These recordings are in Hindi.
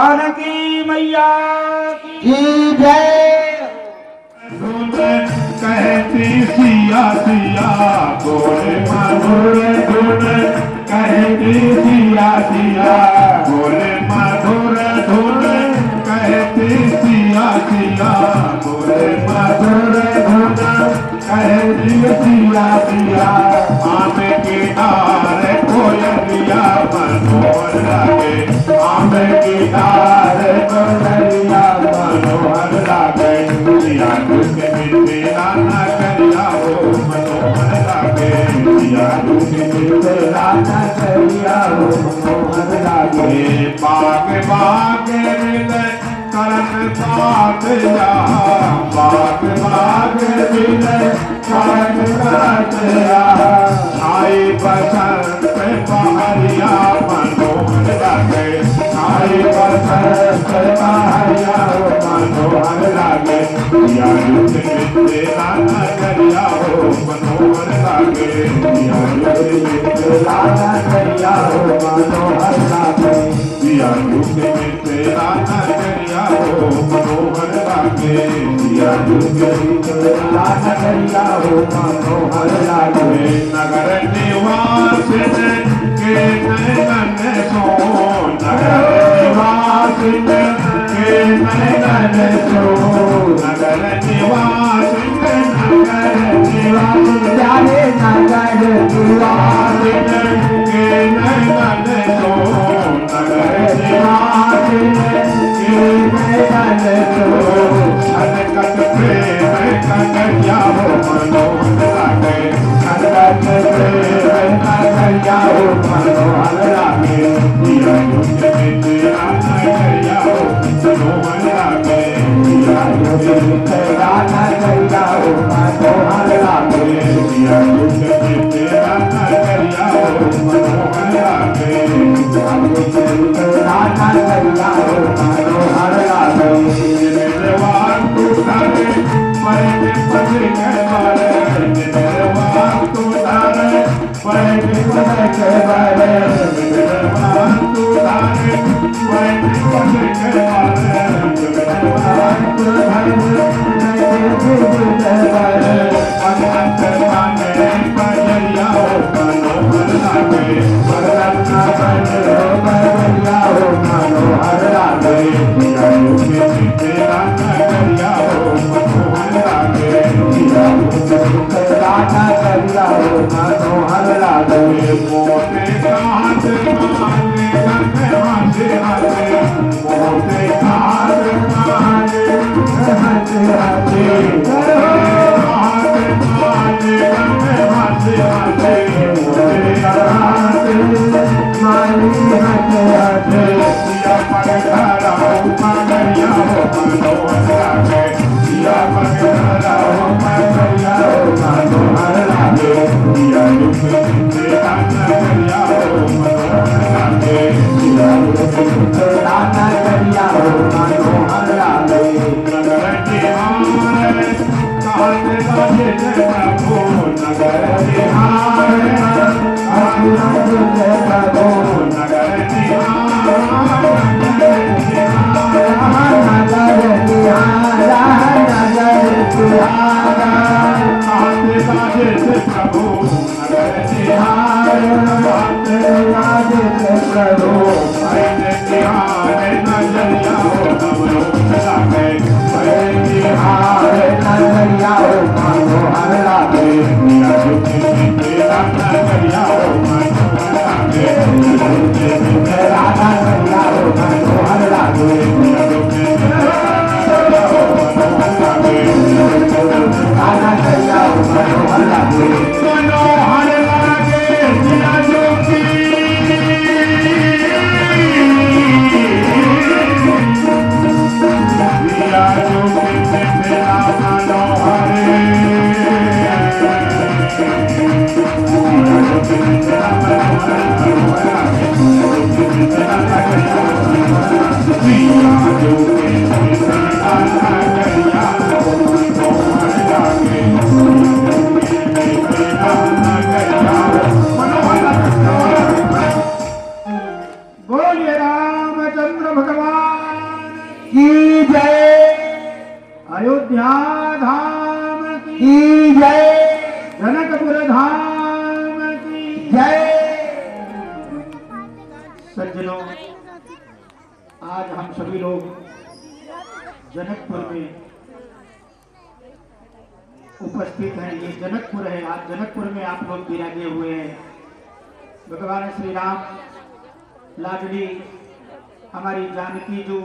जानकी मैया की जय। कहती सिया सिया बोले मधुर धुन कहती सिया सिया बोले मधुर धुन कहती सिया सिया बोले मधुर धुन कहती सिया सिया आम की डार कोयलिया मनोहर लागे आम की डार कोयलिया मनोहर लागे सिया के मिला ना करिया हो मनोहर लागे सिया के मिला ना करिया हो मनोहर लागे बाग बाग मिले करन साथ जा बाग बाग मिले करन साथ जा आई बसंत पहाड़िया मनोहर लागे आई बसंत पहाड़िया मनोहर लागे यारू के मिला ना करिया हो मनोहर लागे यारू के मिला ना करिया हो मनोहर लागे यारू के मिला ना करिया हो मनोहर लागे यारू के मिला ना करिया हो मनोहर लागे नगर निवास के नैनन सो नगर निवास के नैनन सो नगर निवास जाने नगर निवास के नैनन सो नगर निवास के नैनन सो छलकत प्रेम कन्हैया हो मनोहर लागे छलकत प्रेम कन्हैया हो मनोहर लागे दिया युग मिला कन्हैया हो मनोहर लागे दिया युग मिला कन्हैया हो मनोहर लागे दिया युग मिला कन्हैया हो मनोहर लागे दिया युग मिला कन्हैया हो मनोहर लागे निर्वाण तू तारे पैद पद के बारे निर्वाण तू तारे पैद पद के बारे निर्वाण तू तारे पैद पद के बारे निर्वाण तू तारे अनंत माने बजरिया हो मनोहर लागे बरना बजरिया हो मनोहर लागे दिया युग तेरा नगरिया हो मनोहर लागे दिया युग तेरा नगरिया हो मनोहर लागे मोटे कांच माने गंगे हाथे हाथे मोटे कांच माने हाथे हाथे माने गंगे हाथे हाथे मोटे कांच माने हाथे हाथे दिया पर खड़ा हो मनरिया हो मनोहर लागे दिया पर खड़ा हो मनरिया हो मनोहर लागे दिया युग तेरा नगरिया हो मनोहर लागे दिया युग तेरा नगरिया हो मनोहर लागे नगर निहार काले बाजे प्रभु नगर निहार काले बाजे प्रभु नगर निहार प्रभु नगर निहार प्रभु निहार नजरिया हो लागे निहार नजरिया हो मनोहर लागे दिया युग तेरा नजरिया हो मनोहर लागे तेरा नजरिया हो मनोहर लागे दिया युग तेरा नजरिया हो मनोहर लागे नजरिया हो मनोहर लागे मनोहर लागे दिया युग दिया युग तेरा मनोहर बोलिए रामचंद्र भगवान धाम की जय, जनकपुर धाम की जय। सज्जनों, आज हम सभी लोग जनकपुर में उपस्थित हैं। ये जनकपुर है, आज जनकपुर में आप लोग विराजे हुए हैं। भगवान श्री राम लाडली हमारी जानकी जो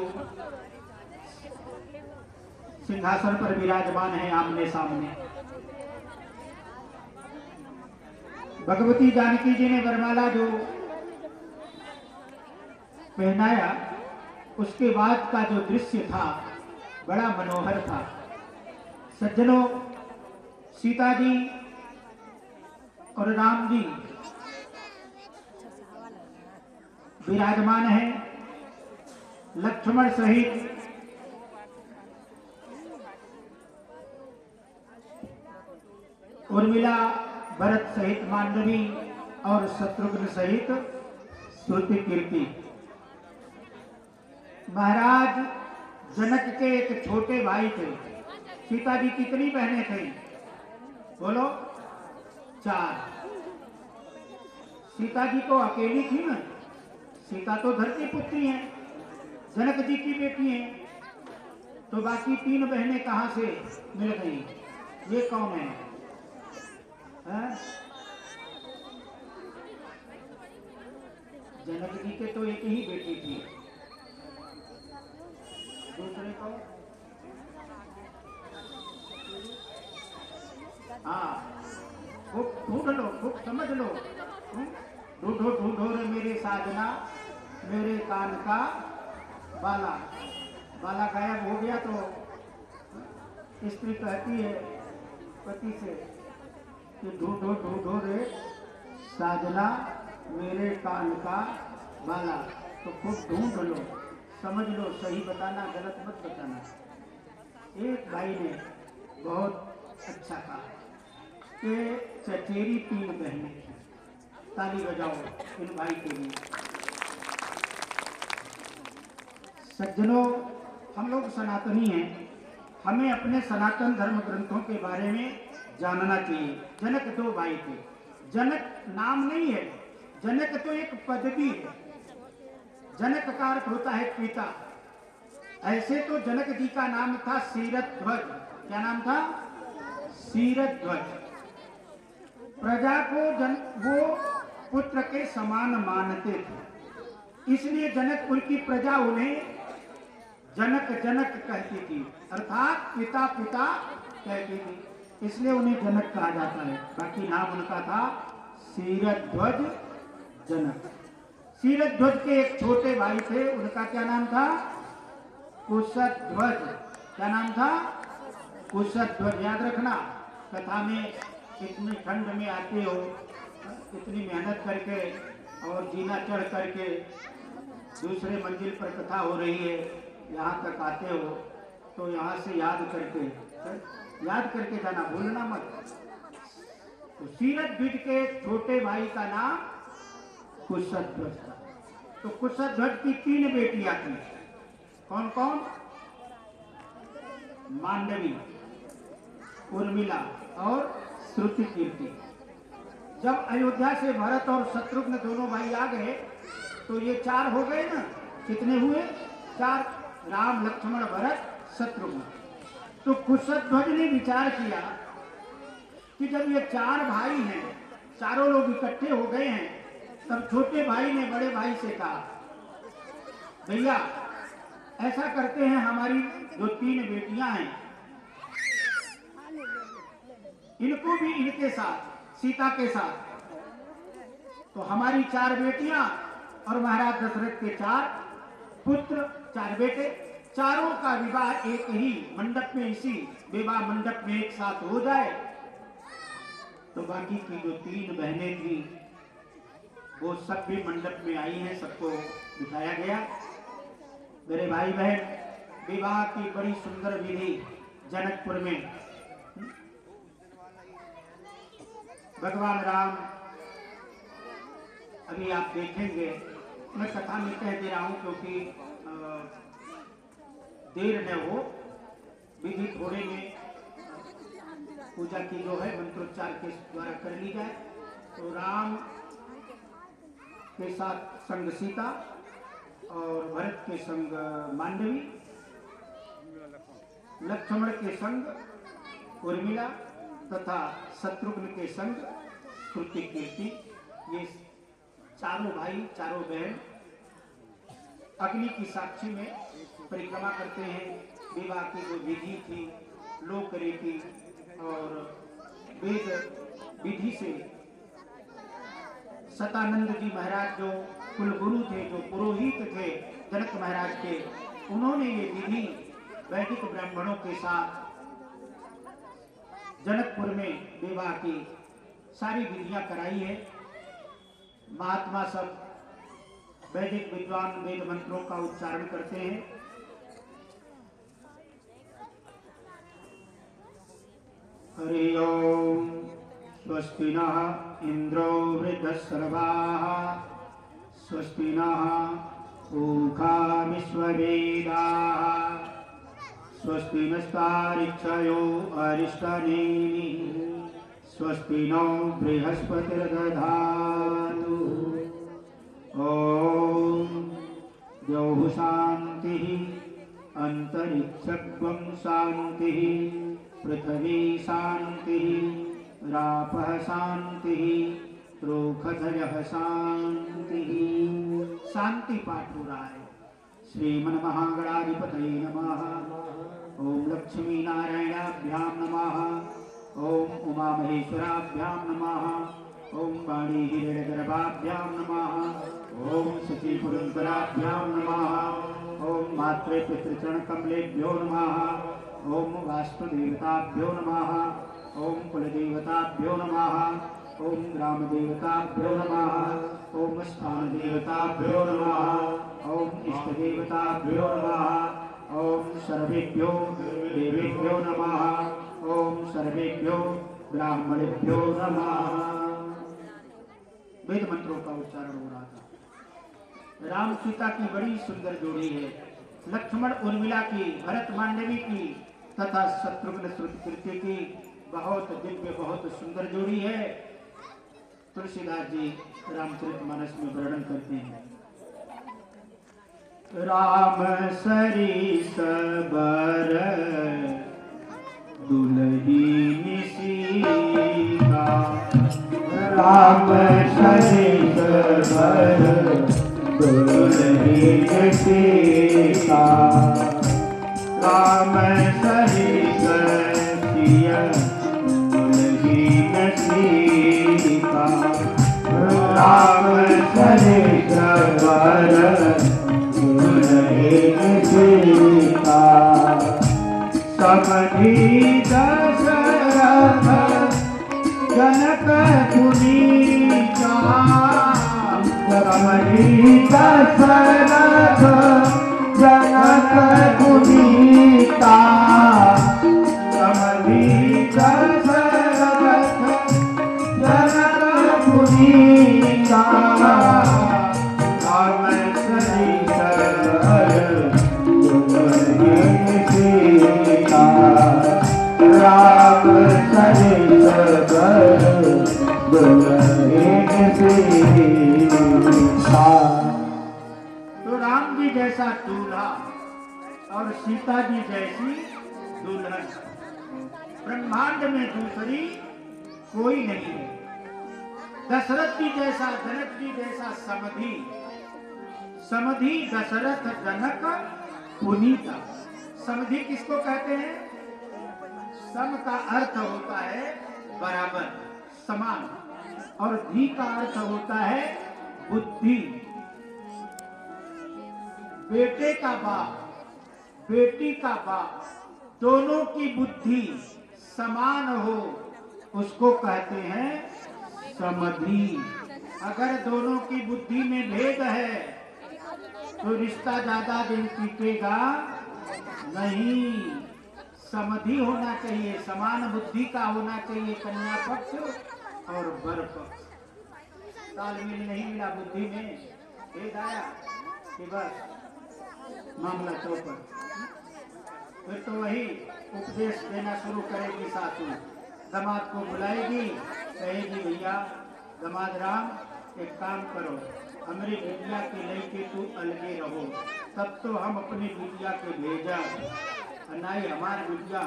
सिंहासन पर विराजमान है आमने सामने। भगवती जानकी जी ने वरमाला जो पहनाया, उसके बाद का जो दृश्य था बड़ा मनोहर था। सज्जनों, सीता जी और राम जी विराजमान हैं, लक्ष्मण सहित उर्मिला, भरत सहित मांडवी और शत्रुघ्न सहित श्रुति कीर्ति। महाराज जनक के एक छोटे भाई थे। सीता जी कितनी बहनें थी? बोलो, 4। सीता जी तो अकेली थी ना। सीता तो धरती पुत्री है, जनक जी की बेटी है, तो बाकी 3 बहनें कहां से मिल गई? ये कौन है? जनक जी के तो एक ही बेटी थी, दूसरे को हाँ, खूब ढूंढ लो, खूब समझ लो। ढूंढो ढूंढो रे मेरे साजना, मेरे कान का बाला। बाला गायब हो गया तो स्त्री कहती है पति से कि ढूंढो ढूंढो रे साजना, मेरे कान का बाला। तो खूब ढूंढ लो, समझ लो, सही बताना, गलत मत बताना। एक भाई ने बहुत अच्छा कहा कि चचेरी 3 बहनें। ताली बजाओ इन भाई के लिए। सज्जनों, हम लोग सनातनी हैं, हमें अपने सनातन धर्म ग्रंथों के बारे में जानना चाहिए। जनक 2 भाई थे। जनक नाम नहीं है, जनक तो एक पदवी है। जनक का अर्थ होता है पिता। ऐसे तो जनक जी का नाम था शीरध्वज। क्या नाम था? शीरध्वज। प्रजा को वो पुत्र के समान मानते थे, इसलिए जनकपुर की प्रजा उन्हें जनक जनक कहती थी, अर्थात पिता पिता कहती थी, इसलिए उन्हें जनक कहा जाता है। बाकी नाम उनका था शीरध्वज जनक। शीरध्वज के एक छोटे भाई थे, उनका क्या नाम था? कुशध्वज। क्या नाम था? कुशध्वज। याद रखना, कथा में इतनी ठंड में आते हो, इतनी मेहनत करके और जीना चढ़ करके दूसरे मंजिल पर कथा हो रही है, यहाँ तक आते हो तो यहाँ से याद करके जाना, भूलना मत। तो शीरध्वज के छोटे भाई का नाम कुशध्वज था। तो कुशध्वज की 3 बेटियां थी। कौन कौन? मांडवी, उर्मिला और श्रुति कीर्ति। जब अयोध्या से भरत और शत्रुघ्न दोनों भाई आ गए तो ये 4 हो गए ना। कितने हुए? 4। राम, लक्ष्मण, भरत, शत्रुघ्न। तो कुशध्वज ने विचार किया कि जब ये 4 भाई हैं, चारों लोग इकट्ठे हो गए हैं, तब छोटे भाई ने बड़े भाई से कहा, भैया ऐसा करते हैं, हमारी जो 3 बेटियां हैं इनको भी इनके साथ, सीता के साथ, तो हमारी 4 बेटियां और महाराज दशरथ के 4 पुत्र, 4 बेटे, चारों का विवाह एक ही मंडप में, इसी विवाह मंडप में एक साथ हो जाए। तो बाकी की जो 3 बहनें थी वो सब भी मंडप में आई हैं, सबको बिठाया गया। मेरे भाई बहन, विवाह की बड़ी सुंदर विधि जनकपुर में। भगवान राम, अभी आप देखेंगे, मैं कथा में कह दे रहा हूं क्योंकि देर न हो, विधि थोड़े में पूजा की जो है मंत्रोच्चार के द्वारा कर ली जाए। तो राम के साथ संग सीता और भरत के संग मांडवी, लक्ष्मण के संग उर्मिला तथा शत्रुघ्न के संग श्रुति कीर्ति, ये चारों भाई चारों बहन अग्नि की साक्षी में परिक्रमा करते हैं। विवाह की जो विधि थी, लोक रीति और वेद विधि से सतानंद जी महाराज जो कुलगुरु थे, जो पुरोहित थे जनक महाराज के, उन्होंने ये विधि वैदिक ब्राह्मणों के साथ जनकपुर में विवाह की सारी विधियां कराई है। महात्मा सब वैदिक विद्वान वेद मंत्रों का उच्चारण करते हैं। हरि ओम स्वस्ति नः इंद्रो वृद्धस्सर्वाः स्वस्ति नः पूषा विश्ववेदाः स्वस्ति नस्तारिक्षयो अरिष्टनेमिः स्वस्ति नो बृहस्पतिर्दधातु। ओम द्यौः शान्तिः अन्तरिक्षं शान्तिः पृथ्वी शान्तिः रापः शान्तिः त्रोखधयः शान्तिः। शांति पाठ हो रहा है। श्रीमन महागणाधिपतये नमः। ओम लक्ष्मी नारायणाभ्यां नमः। ओम उमा महेश्वराभ्यां नमः। ओम वाणी हिरण्यगर्भाभ्यां नमः। ओम सची पुरंदराभ्यां नमः। ओम मात्रे पितृचरण कमलेभ्यो नमः। ओम वास्तुदेवताभ्यो नमः। ओम कुलदेवताभ्यो नमः। ओम ग्राम देवताभ्यो नमः। ओम स्थान देवताभ्यो नमः। ओम इष्ट देवताभ्यो नमः। ओम सर्वेभ्यो देवेभ्यो नमः। ओम सर्वेभ्यो ब्राह्मणेभ्यो नमः। वेद मंत्रों का उच्चारण हो रहा था। राम सीता की बड़ी सुंदर जोड़ी है। लक्ष्मण उर्मिला की, भरत मांडवी की तथा शत्रुघ्न श्रुति कीर्ति की बहुत दिव्य बहुत सुंदर जोड़ी है। तुलसीदास जी रामचरितमानस में वर्णन करते हैं। राम सरीस बर दुल्ही सीता, राम सरीस बर दुल्ही सीता, राम सरीस सिया दुल्ही सीता, राम सरीस बर सीता। समधि दशरथ जनक पुनीता, समधि दशरथ जनक पुनीता, समधि दशरथ जनक पुनीता। राम सरीस बर दुल्ही सीता। तो राम जी जैसा दूल्हा और सीता जी जैसी दुल्हन ब्रह्मांड में दूसरी कोई नहीं है। दशरथ जी जैसा, जनक जी जैसा समधि, समधि दशरथ जनक पुनीता। समधि किसको कहते हैं? सम का अर्थ होता है बराबर, समान, और धी का अर्थ होता है बुद्धि। बेटे का बाप, बेटी का बाप, दोनों की बुद्धि समान हो उसको कहते हैं समधि। अगर दोनों की बुद्धि में भेद है तो रिश्ता ज्यादा दिन टिकेगा नहीं। समधि होना चाहिए, समान बुद्धि का होना चाहिए कन्या पक्ष और वर पक्ष। तालमेल नहीं मिला बुद्धि में, भेद आया कि बस मामला चौपट। फिर तो वही उपदेश देना शुरू करेगी सासू, दामाद को बुलाएगी, कहेगी भैया दामाद राम एक काम करो, हमारे बिटिया के लेके तू अलगे रहो, तब तो हम अपनी बिटिया के भेजा नहीं, हमारी बिटिया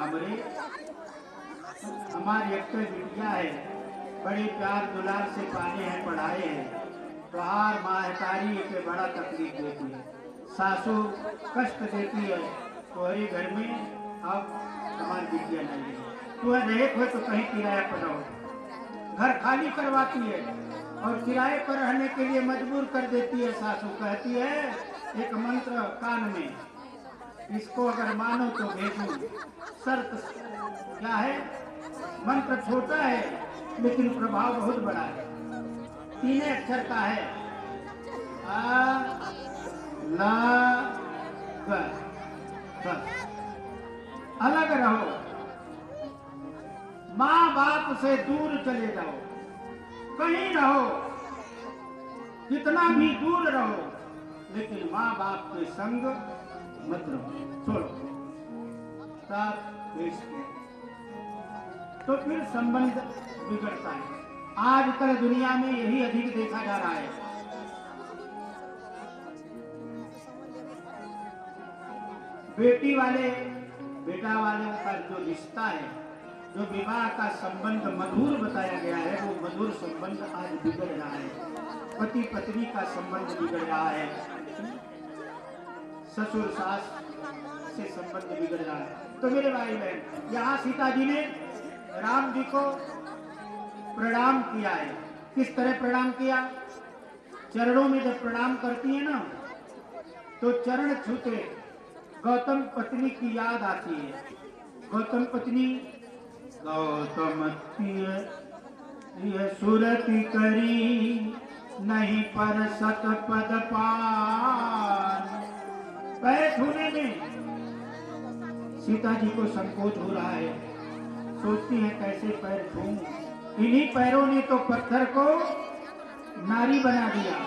हमारी एक तो बिटिया है, बड़े प्यार दुलार से पाले हैं पढ़ाए हैं, तो हार महतारी के बड़ा तकलीफ देती है, सासू कष्ट देती है, तुम्हारे घर में अब हमारी बिटिया नहीं है, तुम्हें रहे हुए तो कहीं किराया पर रहो, घर खाली करवाती है और किराए पर रहने के लिए मजबूर कर देती है। सासू कहती है एक मंत्र कान में, इसको अगर मानो तो भेजूं, शर्त क्या है? मंत्र छोटा है लेकिन प्रभाव बहुत बड़ा है, 3 अक्षर का है, आ ला ग, बस अलग रहो, माँ बाप से दूर चले जाओ, कहीं रहो, कितना भी दूर रहो, लेकिन माँ बाप के संग मत रहो, छोड़ो, सब भेजते, तो फिर संबंध बिगड़ता है। आजकल दुनिया में यही अधिक देखा जा रहा है। बेटी वाले बेटा वालों का जो रिश्ता है, जो विवाह का संबंध मधुर बताया गया है, वो मधुर संबंध आज बिगड़ रहा है। पति पत्नी का संबंध बिगड़ रहा है, ससुर सास से संबंध बिगड़ रहा है। तो मेरे भाई बहन, यहाँ सीता जी ने राम जी को प्रणाम किया है। किस तरह प्रणाम किया? चरणों में जब प्रणाम करती है ना, तो चरण छूते गौतम पत्नी की याद आती है। गौतम पत्नी गौतम सुरति करी नहीं पर सत पद पान। पैर छूने में सीता जी को संकोच हो रहा है, सोचती है कैसे पैर छूऊं। इन्हीं पैरों ने तो पत्थर को नारी बना दिया।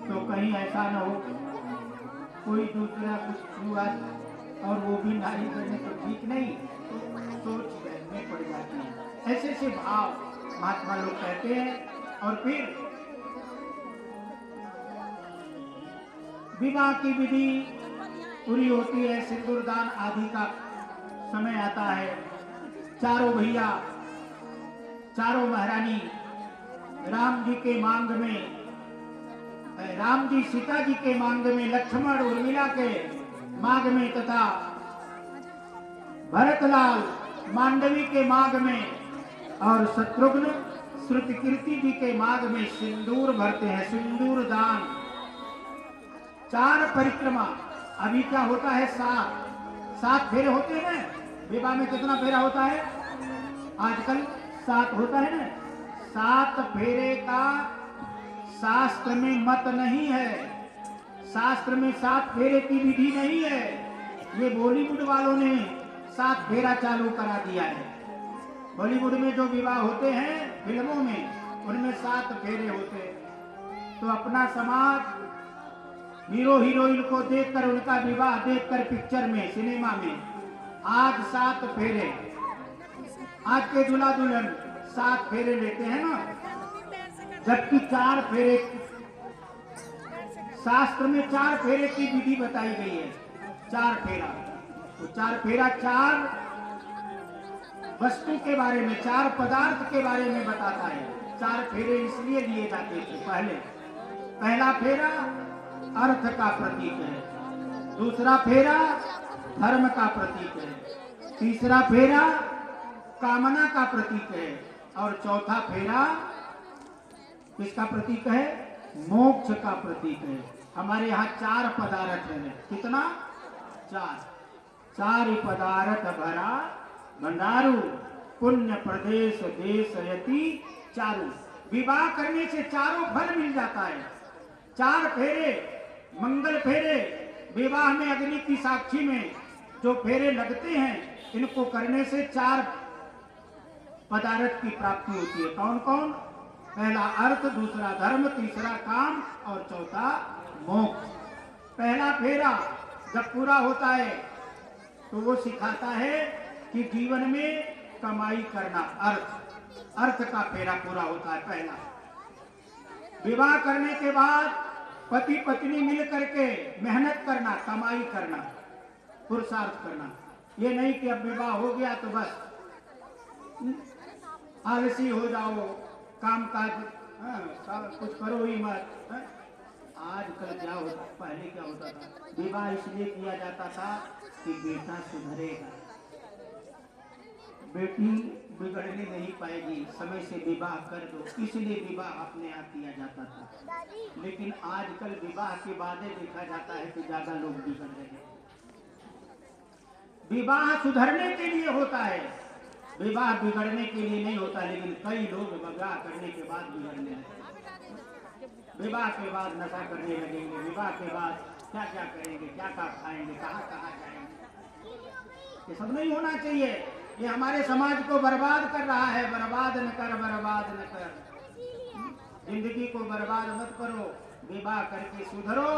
तो कहीं ऐसा न हो कोई दूसरा कुछ छुआ और वो भी नारी बने तो ठीक नहीं, तो सोच में पड़ जाती है। ऐसे से भाव महात्मा लोग कहते हैं। और फिर विवाह की विधि पूरी होती है, सिंदूरदान आदि का समय आता है। चारों भैया, चारों महारानी राम जी के मांग में, राम जी सीता जी के मांग में, लक्ष्मण उर्मिला के मांग में तथा भरतलाल मांडवी के मांग में और शत्रुघ्न श्रुतकीर्ति जी के मांग में सिंदूर भरते हैं, सिंदूर दान। 4 परिक्रमा। अभी क्या होता है? 7 फेरे होते हैं। विवाह में कितना फेरा होता है? आजकल 7 होता है ना। 7 फेरे का शास्त्र में मत नहीं है। शास्त्र में 7 फेरे की विधि नहीं है। ये बॉलीवुड वालों ने 7 फेरा चालू करा दिया है। बॉलीवुड में जो विवाह होते हैं फिल्मों में, उनमें 7 फेरे होते हैं। तो अपना समाज हीरो हीरोइन को देखकर, उनका विवाह देखकर पिक्चर में, सिनेमा में आज 7 फेरे, आज के दूल्हा दुल्हन 7 फेरे लेते हैं ना, जबकि 4 फेरे, शास्त्र में 4 फेरे की विधि बताई गई है। 4 फेरा, तो 4 फेरा 4 वस्तु के बारे में, 4 पदार्थ के बारे में बताता है। 4 फेरे इसलिए लिए जाते थे पहले। पहला फेरा अर्थ का प्रतीक है, दूसरा फेरा धर्म का प्रतीक है, तीसरा फेरा कामना का प्रतीक है, और चौथा फेरा किसका प्रतीक है? मोक्ष का प्रतीक है। हमारे यहाँ 4 पदार्थ है। कितना? 4 पदार्थ भरा भंडारू, पुण्य प्रदेश देश यति चारू। विवाह करने से चारों फल मिल जाता है। 4 फेरे, मंगल फेरे, विवाह में अग्नि की साक्षी में जो फेरे लगते हैं, इनको करने से 4 पदार्थ की प्राप्ति होती है। कौन कौन? पहला अर्थ, दूसरा धर्म, तीसरा काम और चौथा मोक्ष। पहला फेरा जब पूरा होता है तो वो सिखाता है कि जीवन में कमाई करना, अर्थ का फेरा पूरा होता है। पहला, विवाह करने के बाद पति पत्नी मिल करके मेहनत करना, कमाई करना, पुरुषार्थ करना। ये नहीं कि अब विवाह हो गया तो बस आलसी हो जाओ, काम काज कुछ करो ही मत। आजकल क्या होता, पहले क्या होता था, विवाह इसलिए किया जाता था कि बेटा सुधरेगा, बेटी बिगड़ने नहीं पाएगी, समय से विवाह कर दो, इसलिए विवाह अपने आप किया जाता था। लेकिन आजकल विवाह के बाद देखा जाता है कि ज्यादा लोग बिगड़ रहे हैं। विवाह सुधरने के लिए होता है, विवाह बिगड़ने के लिए नहीं होता। लेकिन कई लोग विवाह करने के बाद बिगड़ने लगेंगे, विवाह के बाद नशा करने लगेंगे, विवाह के बाद क्या क्या करेंगे, क्या क्या खाएंगे, कहाँ कहाँ जाएंगे। ये सब नहीं होना चाहिए। ये हमारे समाज को बर्बाद कर रहा है। बर्बाद न कर, बर्बाद न कर, जिंदगी को बर्बाद मत करो, विवाह करके सुधरो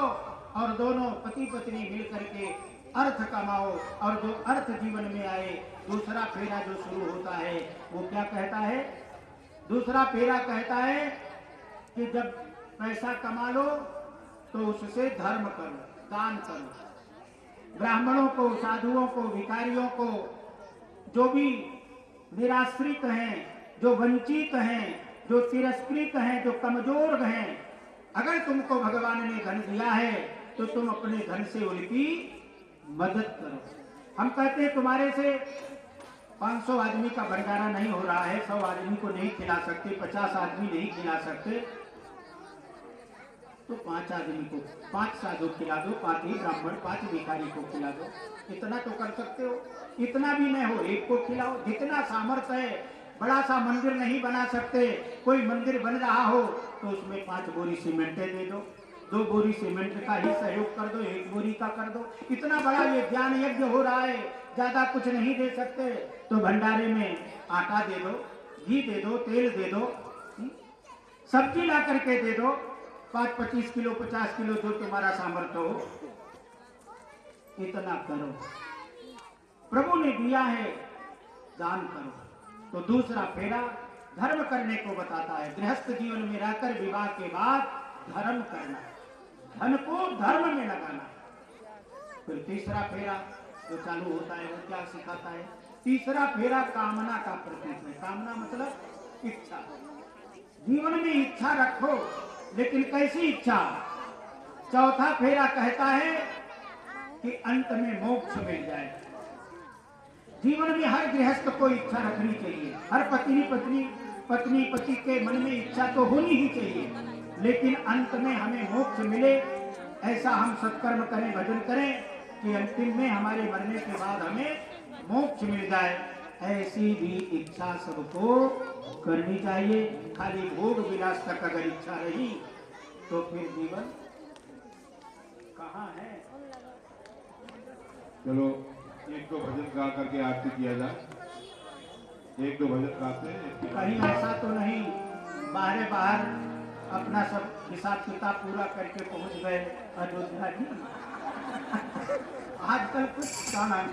और दोनों पति पत्नी मिल करके अर्थ कमाओ। और जो अर्थ जीवन में आए, दूसरा फेरा जो शुरू होता है वो क्या कहता है? दूसरा फेरा कहता है कि जब पैसा कमा लो तो उससे धर्म करो, दान करो, ब्राह्मणों को, साधुओं को, भिखारियों को, जो भी निराश्रित हैं, जो वंचित हैं, जो तिरस्कृत हैं, जो कमजोर हैं, अगर तुमको भगवान ने धन दिया है तो तुम अपने धन से उनकी मदद करो। हम कहते हैं तुम्हारे से 500 आदमी का भंडारा नहीं हो रहा है, 100 आदमी को नहीं खिला सकते, 50 आदमी नहीं खिला सकते, तो 5 आदमी को 5 साधु खिला दो, 5 ही ब्राह्मण, 5 भिखारी को खिला दो। इतना तो कर सकते हो। इतना भी नहीं हो, एक को खिलाओ। जितना सामर्थ्य है, बड़ा सा मंदिर नहीं बना सकते, कोई मंदिर बन रहा हो तो उसमें 5 बोरी सीमेंटें दे दो, 2 बोरी सीमेंट का ही सहयोग कर दो, 1 बोरी का कर दो। इतना बड़ा ये ज्ञान यज्ञ हो रहा है, ज्यादा कुछ नहीं दे सकते तो भंडारे में आटा दे दो, घी दे दो, तेल दे दो, सब्जी ला करके दे दो, 25 किलो 50 किलो जो तुम्हारा सामर्थ्य हो, इतना करो। प्रभु ने दिया है, दान करो। तो दूसरा फेरा धर्म करने को बताता है। गृहस्थ जीवन में रहकर विवाह के बाद धर्म करना, धन को धर्म में लगाना। फिर तीसरा फेरा जो चालू होता है वो क्या सिखाता है? तीसरा फेरा कामना का प्रतीक है। कामना मतलब इच्छा। जीवन में इच्छा रखो, लेकिन कैसी इच्छा? चौथा फेरा कहता है कि अंत में मोक्ष मिल जाए। जीवन में हर गृहस्थ को इच्छा रखनी चाहिए। हर पत्नी पति के मन में इच्छा तो होनी ही चाहिए, लेकिन अंत में हमें मोक्ष मिले, ऐसा हम सत्कर्म करें, भजन करें कि अंतिम में हमारे मरने के बाद हमें मोक्ष मिल जाए। ऐसी भी इच्छा सबको करनी चाहिए। खाली भोग विलास तक अगर इच्छा रही तो फिर जीवन कहाँ है? चलो 1-2 भजन गा करके आरती किया जाए। 1-2 भजन गाते हैं। कहीं ऐसा तो नहीं बाहर अपना सब हिसाब किताब पूरा करके पहुंच गए अयोध्या जी? आजकल कुछ काम है।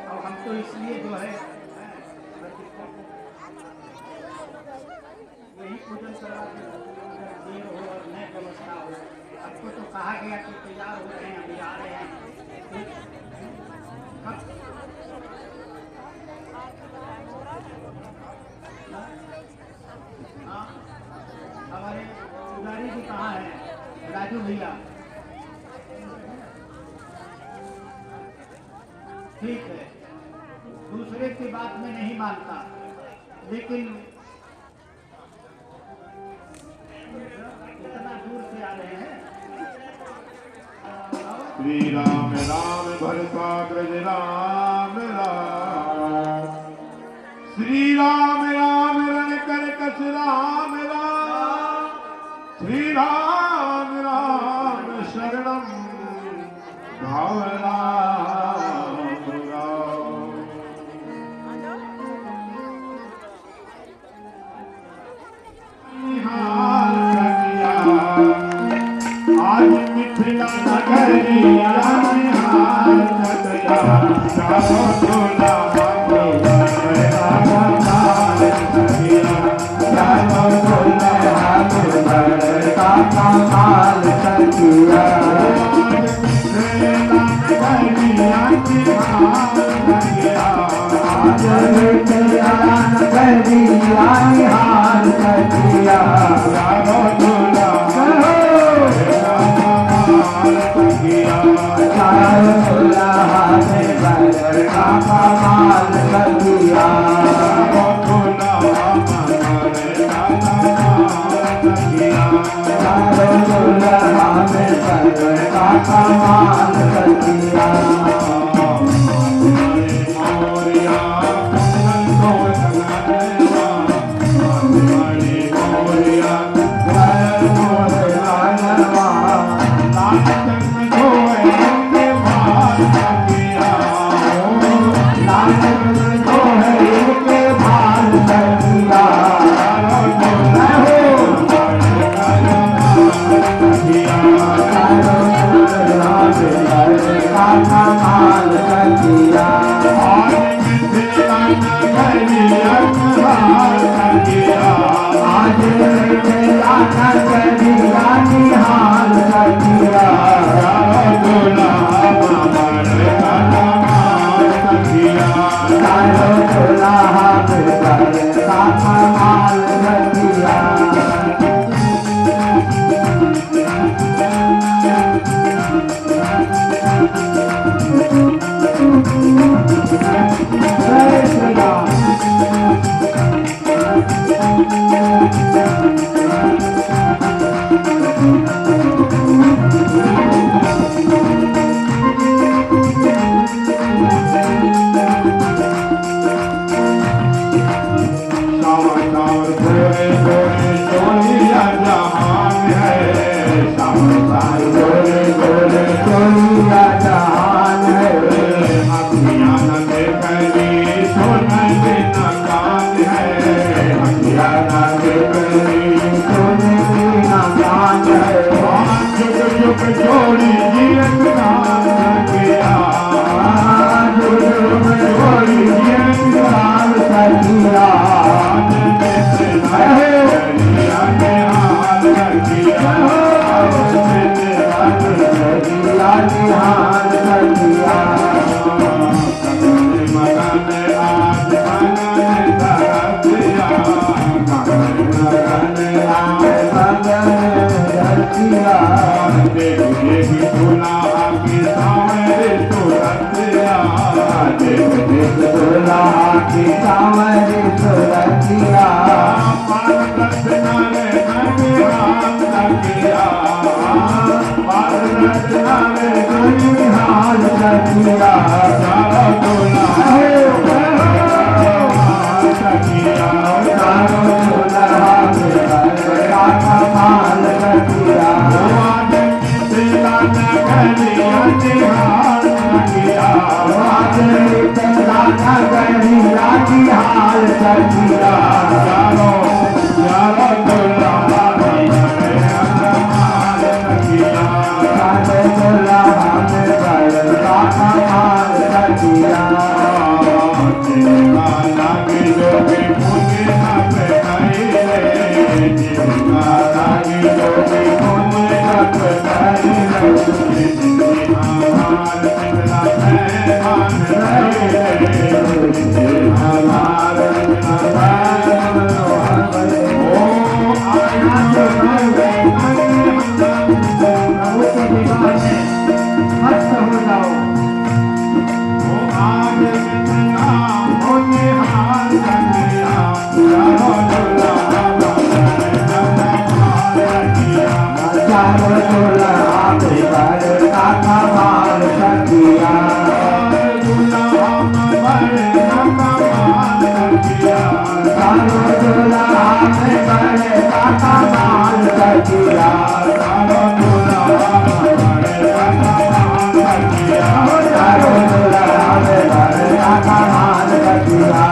और हम तो इसलिए जो है यही पूजन करवा के देर हो और नए व्यवस्था हो। आपको तो कहा गया कि तैयार हो रहे हैं, अभी आ रहे हैं। हाँ, हमारे पुजारी जी कहाँ हैं? राजू भैया, ठीक है, दूसरे की बात में नहीं मानता, लेकिन इतना दूर से आ रहे हैं। श्री राम राम भरताग्रज राम राम, श्री राम राम रण कर कस राम राम, श्री राम राम शरणम भाव राम राम। निहाल कन्या मिथिला नगरिया निहाल सकिया चारो दुल्हा कमाल सकिया निहाल सकिया कमाल सकिया कमाल सकिया कमाल सकिया आज मिथिला नगरिया निहाल सकिया चारो दुल्हा कमाल सकिया जय श्री राम सोनिया जहान है जोड़ी जीवन किया जोड़ी कमाल सकिया निहाल सकिया दुल्हा की सावरी सुरतिया निहाल सकिया कमाल सकिया नगरिया निहाल सकिया कमाल सकिया मस्त हो जाओ चारो दुल्हा कमाल सकिया चारो दुल्हा कमाल सकिया चारो दुल्हा कमाल सकिया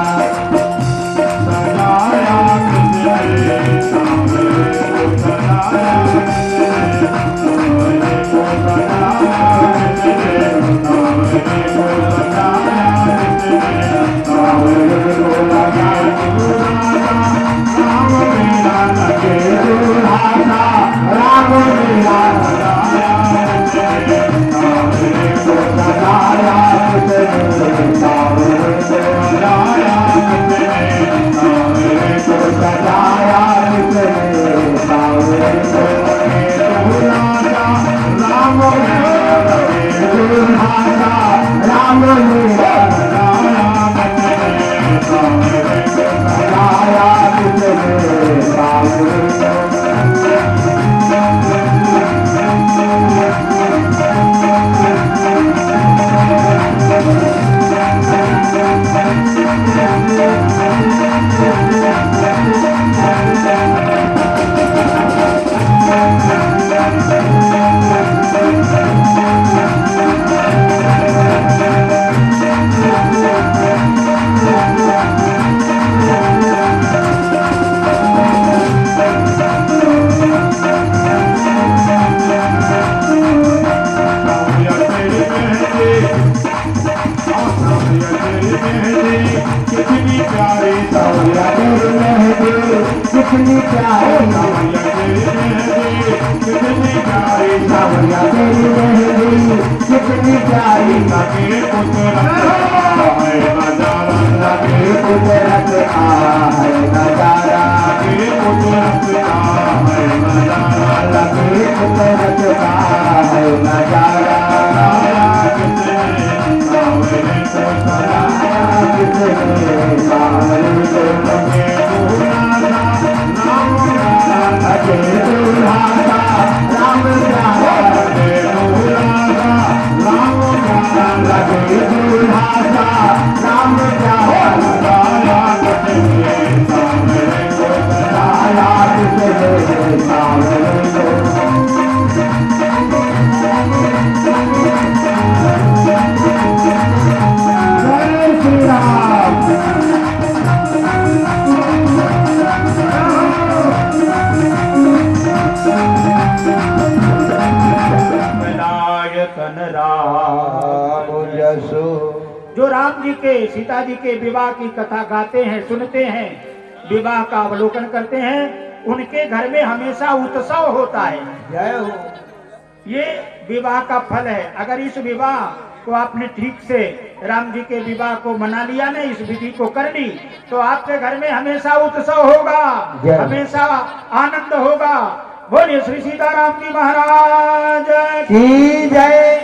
कितनी प्यारी सावरिया तेरी मेहंदी कितनी प्यारी कितनी प्यारी सावरिया तेरी मेहंदी कितनी प्यारी लगे कुदरत का है नजारा लगे कुदरत का है नजारा लगे कुदरत का है नजारा लगे कुदरत का है नजारा सावरे को सराया कितने सावरे को लगे दूल्हा लगे दूल्हा का राम प्यारा लगे दूल्हा राम प्यारा लगे दूल्हा का राम प्यारा लगाया कितने सावरे को लाया कितने सावरे को जय श्री राम विनायकन राम यशो जो राम जी के सीता जी के विवाह की कथा गाते हैं, सुनते हैं, विवाह का अवलोकन करते हैं, उनके घर में हमेशा उत्सव होता है। जय हो ये विवाह का फल है। अगर इस विवाह को आपने ठीक से राम जी के विवाह को मना लिया ना, इस विधि को कर ली, तो आपके घर में हमेशा उत्सव होगा, जय। हमेशा आनंद होगा। बोलिए श्री सीताराम जी महाराज की जय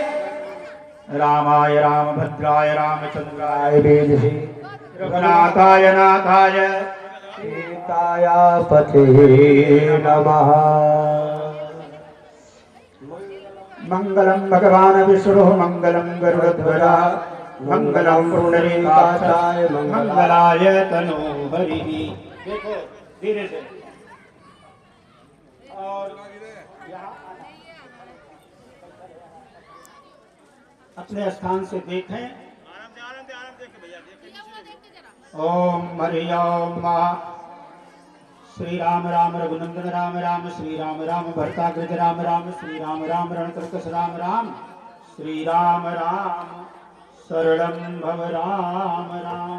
रामाय रामभद्राय रामचंद्राय आय वेद से रघुनाथाय नाथाय सीताया पते नमः मंगलम भगवान विष्णु मंगलम गरुड़ध्वजा मंगलम पुंडरीकाक्षाय मंगलाय तनो हरि। देखो धीरे से और अपने स्थान से देखें। ओम हरि ओम श्री राम राम रघुनंदन राम राम श्री राम राम भरताग्रज राम राम श्री राम राम रणकर्कश राम राम श्री राम राम शरणं भव राम राम।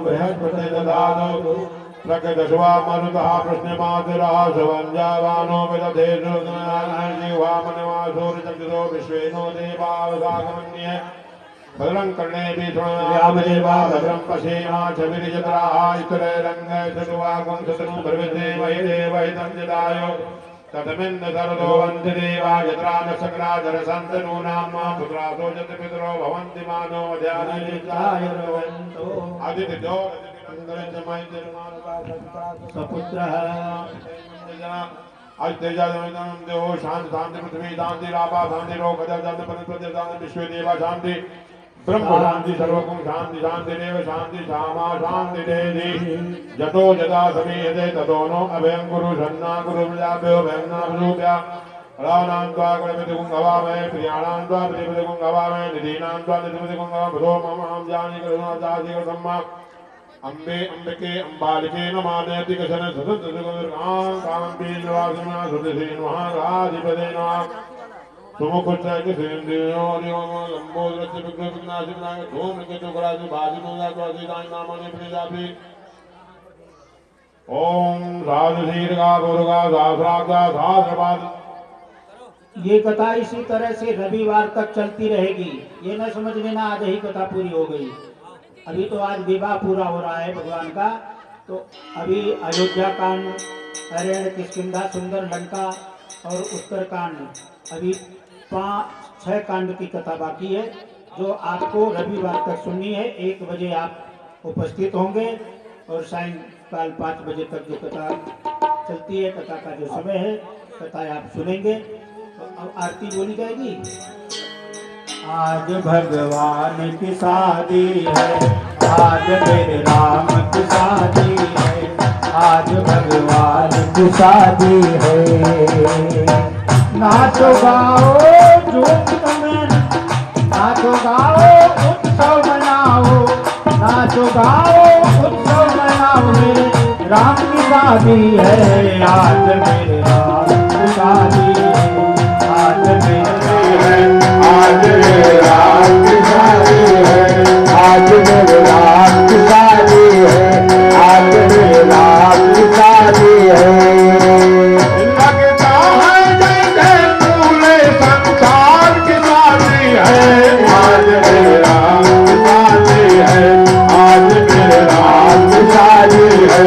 बृहस्पति ददातु प्रकटश्वा मरुतः प्रश्नमातुरः सवञ्जावानो विदधेर्जुर्वामनिवासोरितकृतो विश्वेनो देवावसागमन्ये भद्रं कर्णेभिः शृणुयामदेवा भद्रं पश्येमाक्षभिर्यजत्राः ईश्वरैरङ्गैर्षट्वागं शत्रुं भर्विदेवहि देवहितं जदायो ततमिन्द्र सरदो वन्ति देवा यत्रा न सकला जरसन्तनूनां मा पुत्रासो यत् पितरो भवन्ति मानो ध्याननित्याय आदित्यो सपुत्रः देहो शांति शांति पृथ्वी शांति रापा शांति रोग शांति वनस्पति शांति विश्व देवा शांति ब्रह्म शांति सर्वगुण शांति शांति देव शांति श्यामा शांति देहि जतो जदा समीयते ततो नो अभयं गुरु सन्ना गुरु प्रजाभ्यो भयंना प्रजोभ्या रावणां त्वा गणपति गुंगवामहे प्रियाणां त्वा प्रतिपति गुंगवामहे निधीनां त्वा निधिपति गुंगवामहे भदो मम अहं जानि करुणा दासी कर्मा अम्बे अम्बिके अम्बालिके नमानेति कशन सततुर्गां कामपि निवासिना सुदधीन महाराधिपदे नमः सुमुखुच्चैक सेन्द्रियो दिवमो लंबोदरस्य विघ्नविघ्नाशिनाय धूम्रकेतु करासि भाजिनोदा त्वासितानि नामानि प्रजापि ओम साधुधीर्घा गुरुगा सहस्राब्दा सहस्रपाद। ये कथा इसी तरह से रविवार तक चलती रहेगी। ये न समझ लेना आज ही कथा पूरी हो गई। अभी तो आज विवाह पूरा हो रहा है भगवान का, तो अभी अयोध्या कांड, हरिण, किष्किंधा, सुंदर, लंका और उत्तर कांड, अभी 5-6 कांड की कथा बाकी है, जो आपको रविवार तक सुननी है। 1 बजे आप उपस्थित होंगे और सायंकाल 5 बजे तक जो कथा चलती है, कथा का जो समय है, कथा आप सुनेंगे। अब आरती बोली जाएगी। आज भगवान की शादी है, आज मेरे राम की शादी है, आज भगवान की शादी है। नाचो गाओ झूम में, नाचो गाओ उत्सव मनाओ, नाचो गाओ उत्सव मनाओ, मेरे राम की शादी है, आज मेरे राम की शादी है, आज मेरे आज मेरे राम की शादी है, आज मेरे राम की शादी है, आज मेरे राम की शादी है। लगता है जैसे पूरे संसार की शादी है, आज मेरे राम की शादी है, आज मेरे राम की शादी है।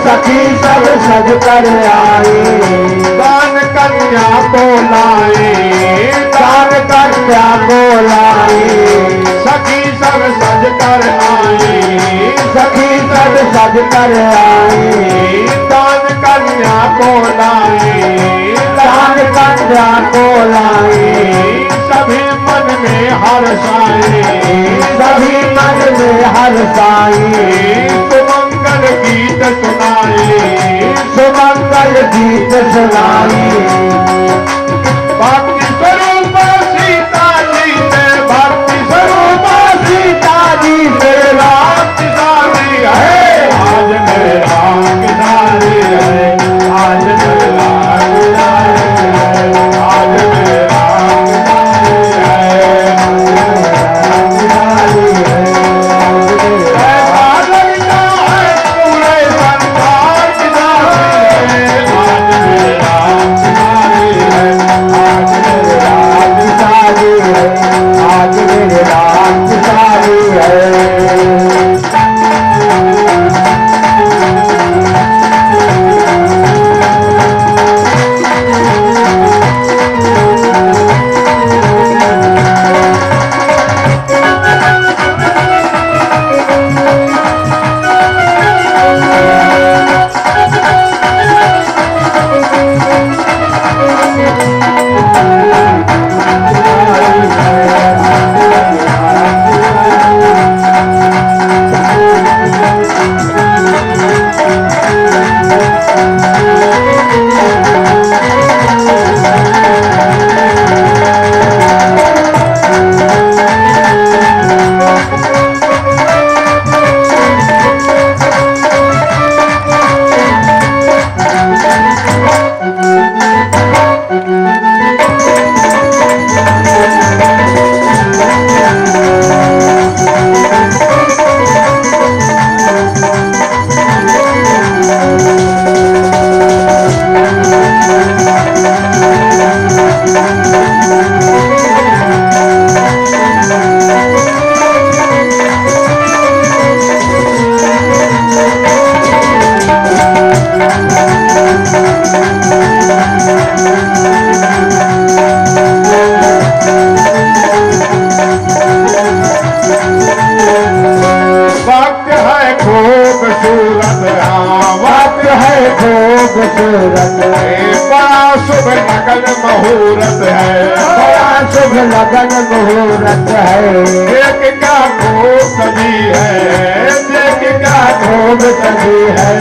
सखी सब सज कर आए, दान कन्या को लाए, दान कन्या को लाए। सखी सब सज कर आए, सखी सब सज कर आए, दान कन्या को लाए, दान कन्या को लाए। सभी मन में हर्ष आए, सभी मन में हर्ष आए। सुमंगल गीत सुनाए, सुमंगल गीत सुनाए। भक्ति स्वरूप सीता जी से, भक्ति स्वरूप सीता जी से राम की शादी है, आज मेरे राम की शादी है, आज मेरे राम की शादी है, आज मेरे राम की शादी है, राम की शादी है। आज मेरे राम की शादी है। खूबसूरत बड़ा शुभ लगन मुहूर्त है, बड़ा शुभ लगन मुहूर्त है। देख क्या खूब सजी है, देख क्या खूब सजी है।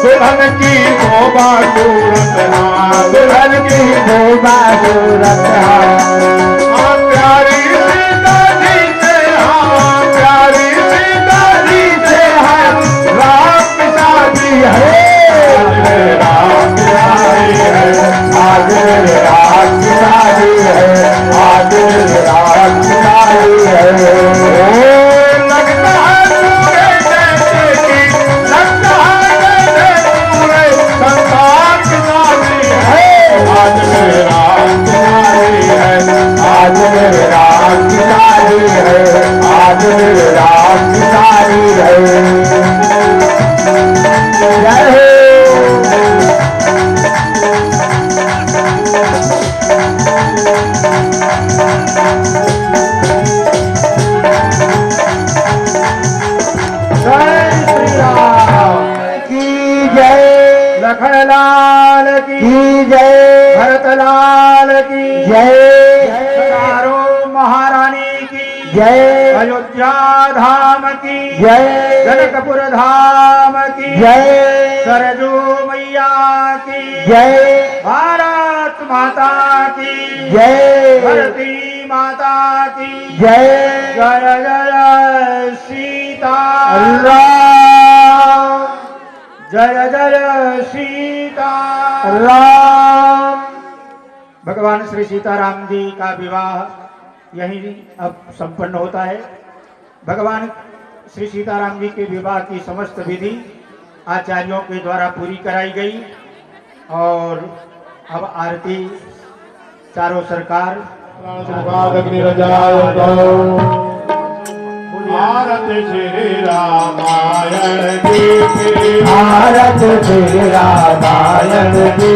दुल्हन की शोभा सूरत, हाँ दुल्हन की शोभा सूरत है। प्यारी सीता जी से, हाँ प्यारी सीता जी से है राम की शादी है, राम की शादी है, आज राम की शादी है, आज राम की शादी है। ओ लगता है पूरे जैसे की, लगता है जैसे पूरे संसार की शादी है, आज राम की शादी है। अयोध्या धाम की जय जनकपुर धाम की जय सरजू मैया की जय भारत माता की जय धरती माता की जय जय जय सीता राम जय जय सीता राम। भगवान श्री सीताराम जी का विवाह यही अब संपन्न होता है। भगवान श्री सीताराम जी के विवाह की समस्त विधि आचार्यों के द्वारा पूरी कराई गई और अब आरती चारों सरकार भारत श्री रामायण की भारत श्री रामायण की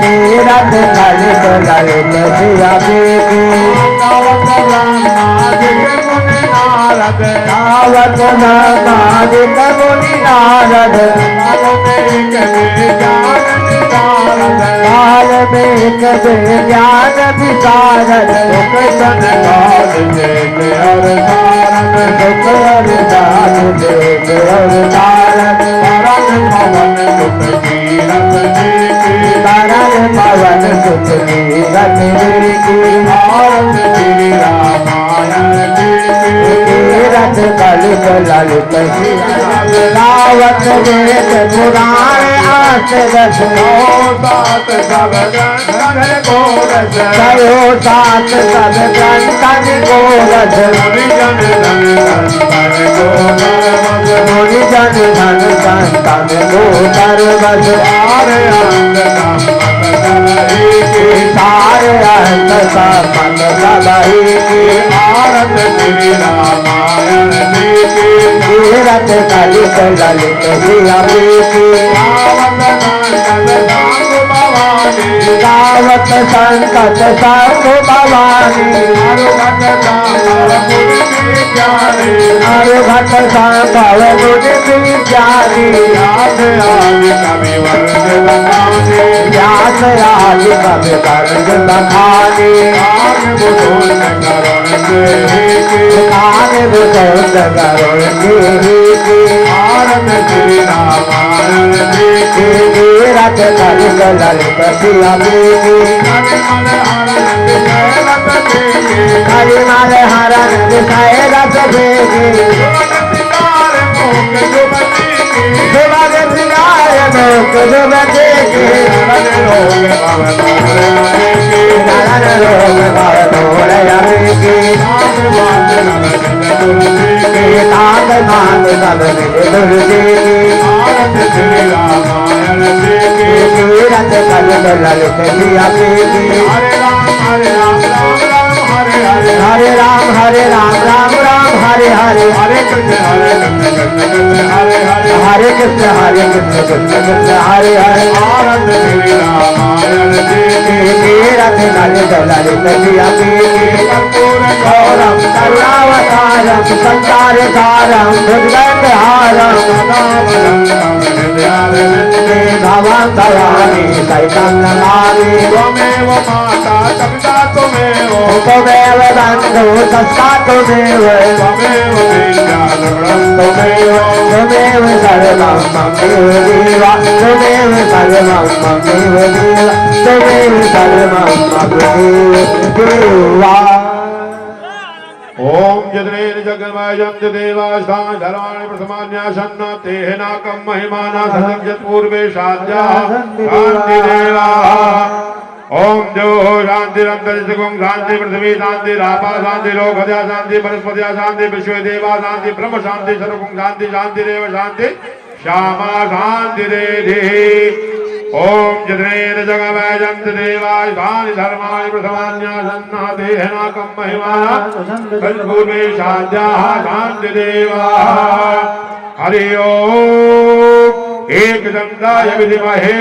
तीरथ ललित ललित सिया बेटी दावत नादिक मुनि नारद काल में कदे ज्ञान विशारद दुख सन काल देख और तारक दुख और दान देख और तारक तरन पवन सुख कीरत देखी तरन पवन सुख कीरत देखी भारत श्री रामायण तीरथ ललित ललित रावत वेद पुराण आस रस सात सब गण गोरस कयो सात सब ग्रंथन गोरस मुनि जन धन संतन गोतर बस सारे अंत संपत सबही भारत श्री रामायण तीरथ ललित ललित सिया बेटी रावत संकट संग भवानी हरघट संभव मुनि विचारी व्यास आदि कवि वर्ग बखानी कान बुझोन करुण भारत श्री रामायण तीरथ ललित ललित सिया बेटी हरि माल हरण विषय रस बेगी सुभग सिंगार लोक सुभगे नरन रोग भव तोड़ अमेगी तांग मांग सब दुर्देगी तीरथ ललित ललित सिया बेटी हरे राम राम राम हरे हरे हरे कृष्ण कृष्ण कृष्ण हरे हरे तीरथ ललित ललित सिया बेटी गौरम करुणावतारम संसार सारम भुजगंधहारम भवं भवानी सहितं नमामि त्वमेव माता पिता त्वमेव बन्धु सखा त्वमेव विद्या त्वमेव सर्वं मम देवा त्वमेव सर्वं मम देवा त्वमेव सर्वं मम देवा। ओम जद्रेन जगन्मयं देवास्तां धर्माणि प्रथमान्यासन्न तेह नाकं महिमाना सदं यत्पूर्वे शाद्याः शान्ति देवाः। ओम जो शांतिरंतरिक्षं शांति पृथ्वी शांति रापा शांति लोकद्या शांति वनस्पत्या शांति विश्वे देवा शांति ब्रह्म शांति सर्वं शांति शांतिरेव शांति श्यामा शांति देहि। ओम जद्रेन जगन्मयं देवास्तां धर्माणि प्रथमान्यासन्न तेह नाकं महिमाना पूर्वे शाद्याः शांति देवाः। हरि ओम एक दंडाय विद्महे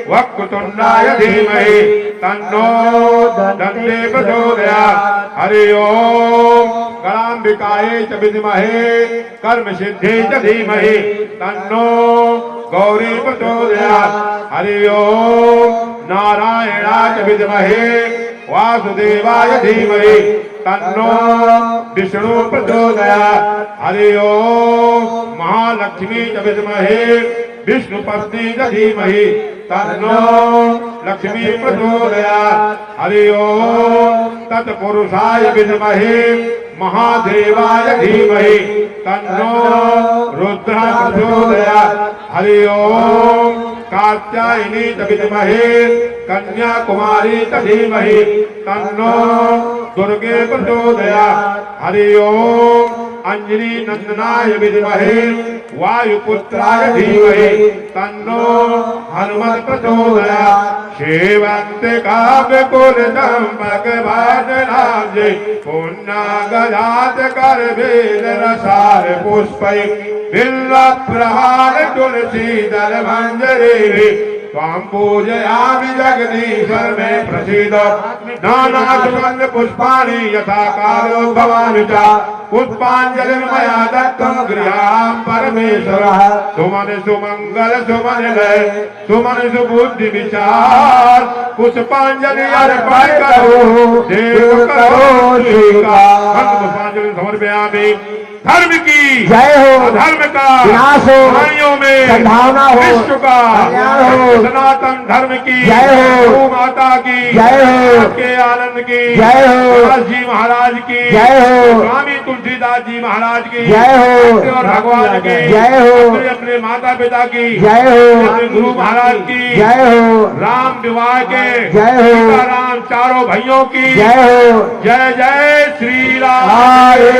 वक्रतुंडाय धीमहि तन्नो दन्ते प्रचोदयात्। हरि ओम गणाम्बिकायै च विद्महे कर्म सिद्धियै च धीमहि तन्नो गौरी प्रचोदयात्। हरि ओम नारायणाय च विद्महे वासुदेवाय धीमहि तन्नो विष्णु प्रचोदयात्। हरि ओम महालक्ष्मी च विद्महे विष्णुपत्नी च धीमहि तन्नो लक्ष्मी प्रचोदयात्। हरि ओम तत्पुरुषाय विद्महे महादेवाय धीमहि तन्नो रुद्रः प्रचोदयात्। हरि ओम कात्यायनी च विद्महे कन्याकुमारी च धीमहि तन्नो दुर्गे प्रचोदयात्। हरि ओम अंजनी नंदनाय विद्महे वायुपुत्राय धीमहि तन्नो हनुमत् प्रचोदयात्। सेवन्ते काव्य कुल चंपक भाजनाब्जे पुण्यगजात कर वेद रसार पुष्पै बिल्व प्रहार तुलसी दल मंजरी त्वां पूजयामि जगदीश्वर मे प्रसीद। नाना सुगंध पुष्पाणि यथा कालोद्भवानि च पुष्पांजलिं मया दत्तं गृहां परमेश्वरः। सुमन सुमंगल सुमन लय सुमन सुबुद्धि विचार पुष्पांजलि अर्पण करो देव करो स्वीकार। पुष्पांजलि समर्पयामि। धर्म की जय हो, धर्म का विनाश हो, बुराइयों में सद्भावना हो, विश्व का कल्याण हो, सनातन धर्म की जय हो, गौ माता की जय हो, के आनंद की जय हो, तुलसी जी महाराज की जय हो, स्वामी तुलसीदास जी महाराज की जय हो, और भगवान की जय हो, अपने माता पिता की जय हो, अपने गुरु महाराज की जय हो, राम विवाह के जय हो, सीताराम चारों भाइयों की जय हो, जय जय श्री राम। हरे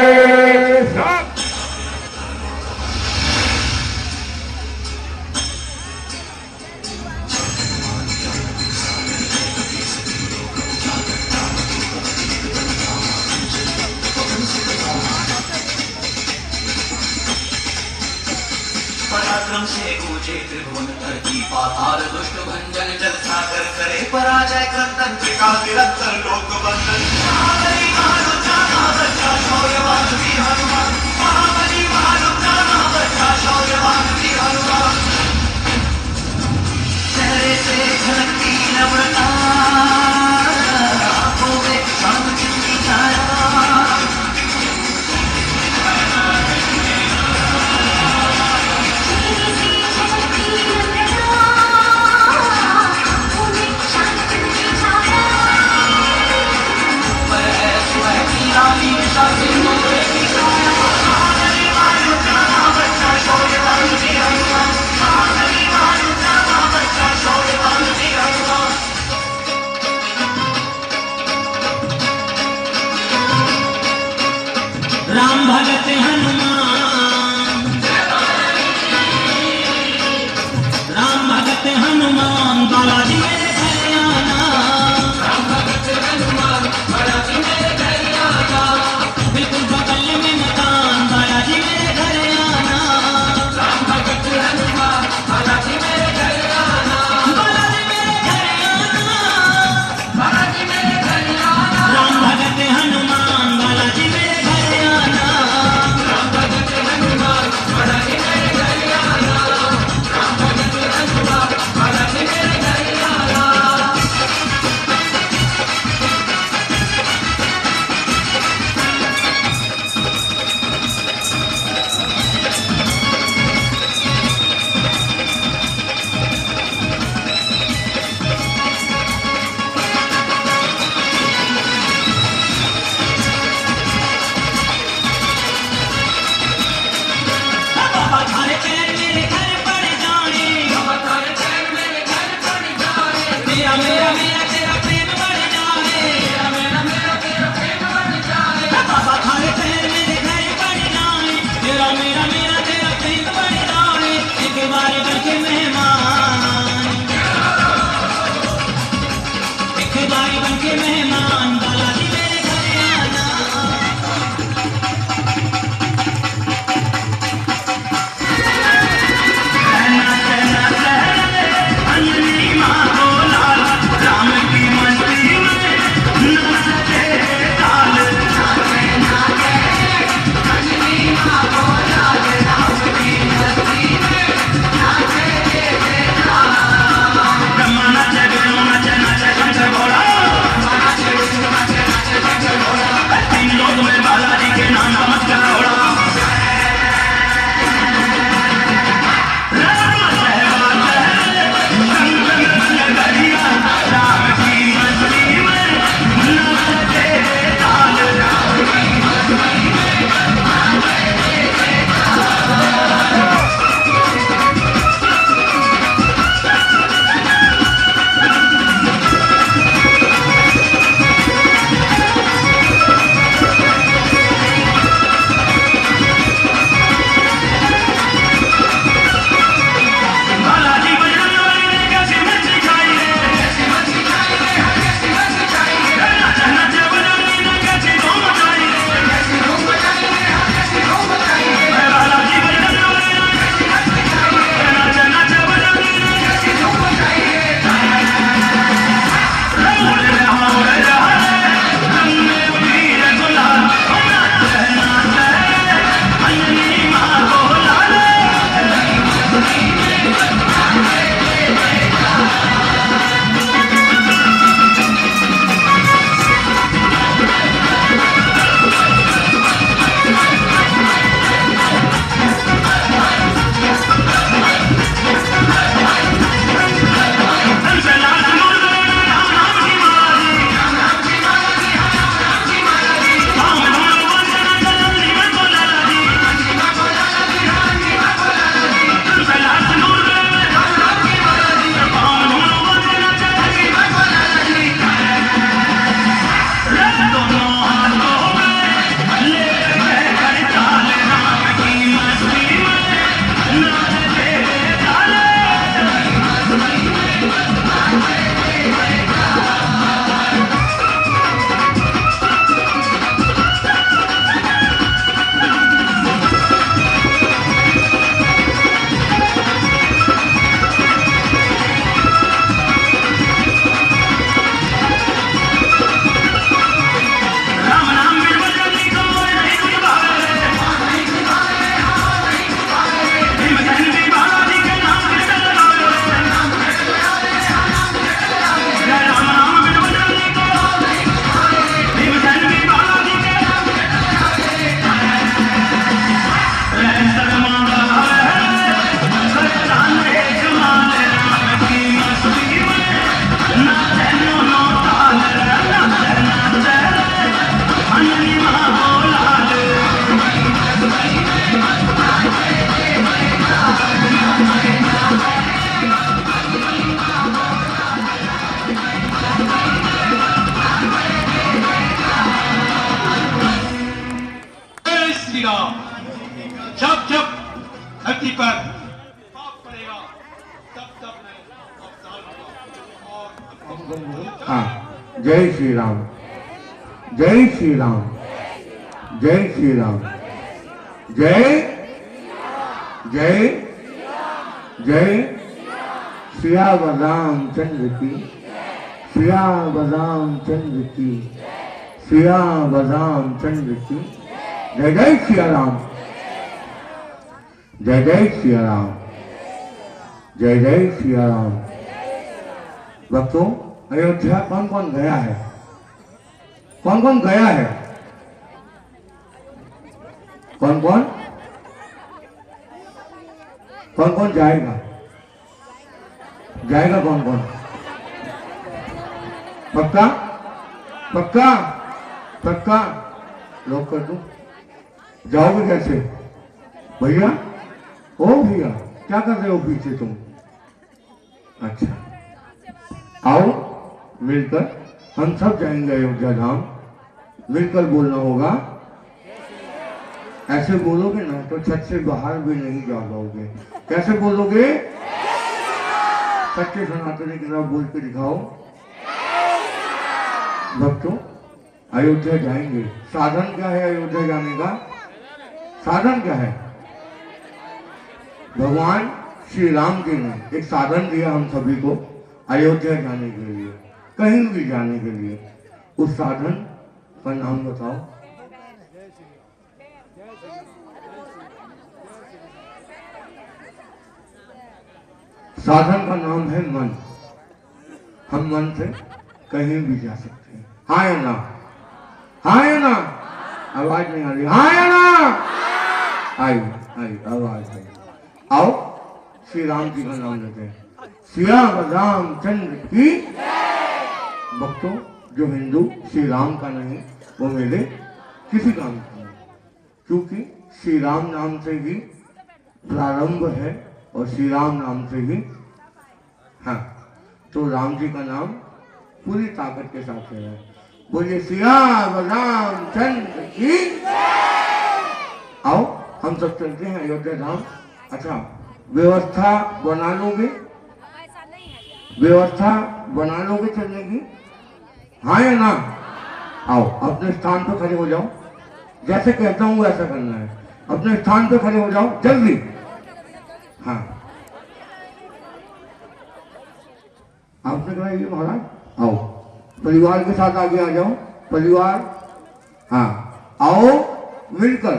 पराक्रम से ऊंचे त्रिभुवन धरती पाताल दुष्ट भंजन जल सागर करे पराजय क्रंदन त्रिकाल निरंतर लोक बंधन। महाबली महारुद्रा महाबली शौर्यवान वीर हनुमान। महाबली महारुद्रा महाबली शौर्यवान वीर हनुमान। चेहरे से झलकती नम्रता आंखों में शांति की छाया। राम भगत हनुमान, राम भगत हनुमान बालाजी मेरे घर आना। राम भगत हनुमान बालाजी मेरे घर आना। बिल्कुल बगल में मकान बालाजी मेरे घर आना। राम भगत हनुमान बालाजी मेरे घर आना। बालाजी मेरे घर आना। बालाजी मेरे घर आना। राम भगत हनुमान बालाजी मेरे घर आना। राम भगत जय श्री राम, जय श्री राम, जय श्री राम, जय जय जय सियावर रामचंद्र की, सियावर रामचंद्र की, सियावर रामचंद्र की। जय जय सिया राम, जय जय सिया राम, जय जय सिया राम। भक्तों, अयोध्या कौन कौन गया है? कौन कौन गया है? कौन कौन? कौन कौन जाएगा? जाएगा कौन कौन? पक्का? पक्का? पक्का? लोग कर दो। जाओगे कैसे? भैया, ओ भैया, क्या कर रहे हो पीछे तुम? अच्छा, आओ मिलकर हम सब जाएंगे अयोध्या धाम। मिलकर बोलना होगा। ऐसे बोलोगे ना तो छत से बाहर भी नहीं जा पाओगे। कैसे बोलोगे? सच्चे सनातनी की तरह बोल के दिखाओ। भक्तों, अयोध्या जाएंगे। साधन क्या है अयोध्या जाने का? साधन क्या है? भगवान श्री राम जी ने एक साधन दिया हम सभी को अयोध्या जाने के लिए, कहीं भी जाने के लिए। उस साधन का नाम बताओ। साधन का नाम है मन। हम मन से कहीं भी जा सकते हैं। हाँ या ना? हाँ या ना? आवाज नहीं आ रही। हाँ या ना? आई आई आवाज आई। आओ श्री राम जी का नाम लेते हैं। सिया रामचंद्र की। भक्तों, जो हिंदू श्री राम का नहीं वो मेरे किसी काम का नहीं, क्योंकि श्री राम नाम से ही प्रारंभ है और श्री राम नाम से ही हाँ, तो राम जी का नाम पूरी ताकत के साथ है। बोलिए सिया रामचंद्र की। आओ हम सब चलते हैं अयोध्या धाम। अच्छा, व्यवस्था बना लोगे? व्यवस्था बना लोगे चलने की? हाँ या ना? आओ अपने स्थान पर खड़े हो जाओ। जैसे कहता हूँ वैसा करना है। अपने स्थान पर खड़े हो जाओ जल्दी। हाँ, आपने कहा ये महाराज, आओ परिवार के साथ आगे आ जाओ। परिवार, हाँ आओ मिलकर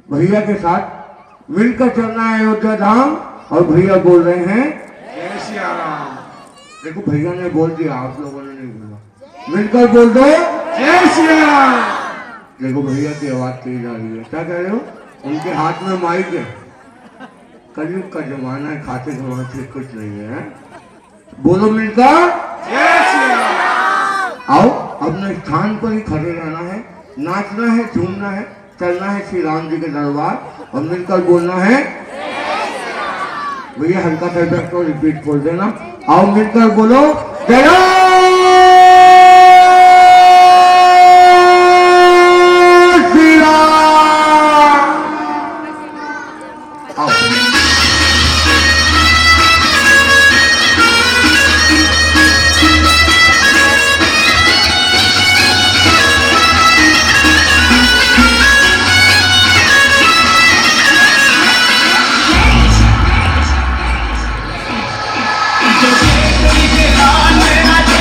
भैया के साथ मिलकर चलना है अयोध्या धाम। और भैया बोल रहे हैं जय सिया राम। देखो भैया ने बोल दिया, आप लोगों ने नहीं बोला। मिलकर बोल दो जय सिया राम। देखो भैया की आवाज तेज आ रही है। क्या कह रहे हो? उनके हाथ में माइक है। कलयुग का जमाना है, खाते से कुछ नहीं है। बोलो मिलकर जय सिया राम। आओ अपने स्थान पर ही खड़े रहना है, नाचना है, झूमना है, चलना है श्री राम जी के दरबार और मिलकर बोलना है। भैया हल्का सा इफेक्ट को रिपीट खोल देना। आओ मिलकर बोलो जय श्री राम। आओ कोई के हाथ में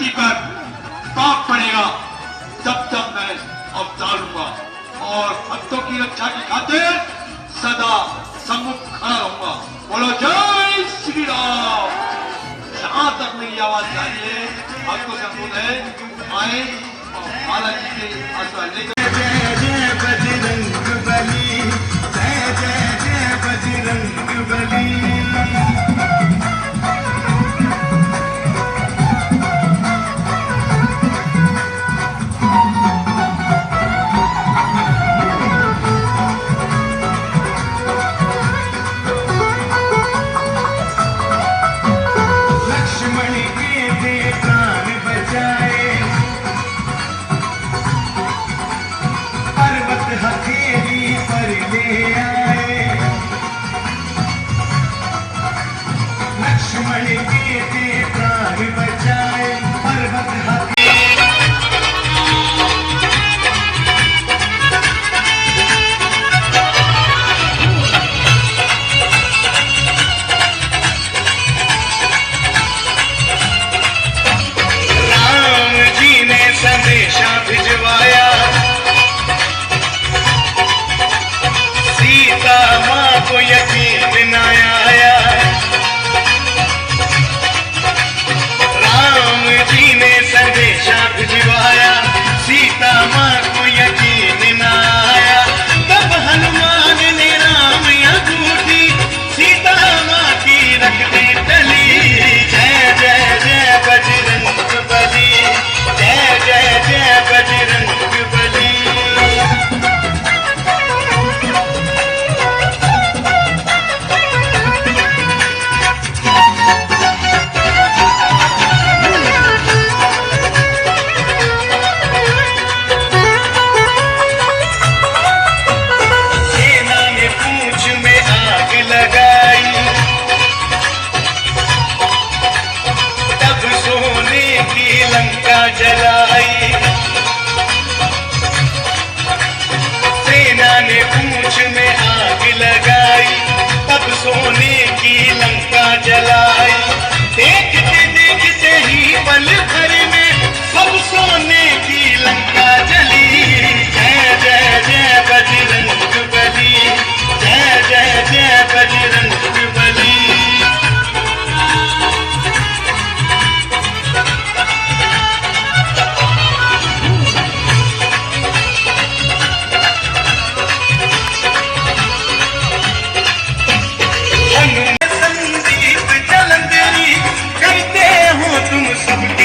धरती पर पाप पड़ेगा तब तक मैं अवतार लूंगा और भक्तों की रक्षा की खातिर सदा सम्मुख खड़ा रहूंगा। बोलो जय श्री राम। जहां तक मेरी आवाज जा रही है आपको संबोध है आए और बालाजी के आशीर्वाद लेकर। जय जय बजरंग बली, जय जय जय बजरंग बली। लक्ष्मण के दे प्राण बचाए, पर्वत हथेली पर ले आए। लक्ष्मण के दे प्राण बचाए, पर्वत हथेली। राम जी ने संदेशा भिजवाया, सीता माँ को यकीन न आया। राम जी ने संदेशा भिजवाया, सीता माँ को यकीन न आया। तब हनुमान ने राम अंगूठी सीता माँ की रख दी टली। जय जय जय बजरंग बली, जय जय जय बजरंग बली। सेना ने पूंछ में आग लगाई, तब सोने की लंका जलाई। सेना ने पूंछ में आग लगाई, तब सोने की लंका जलाई। देखते देखते ही पल भर में सब सोने की लंका जली। जय जय जय बजरंग बली, जय जय जय बजरंग बली। हनुमान संदीप जलंधरी, करते हो तुम सबके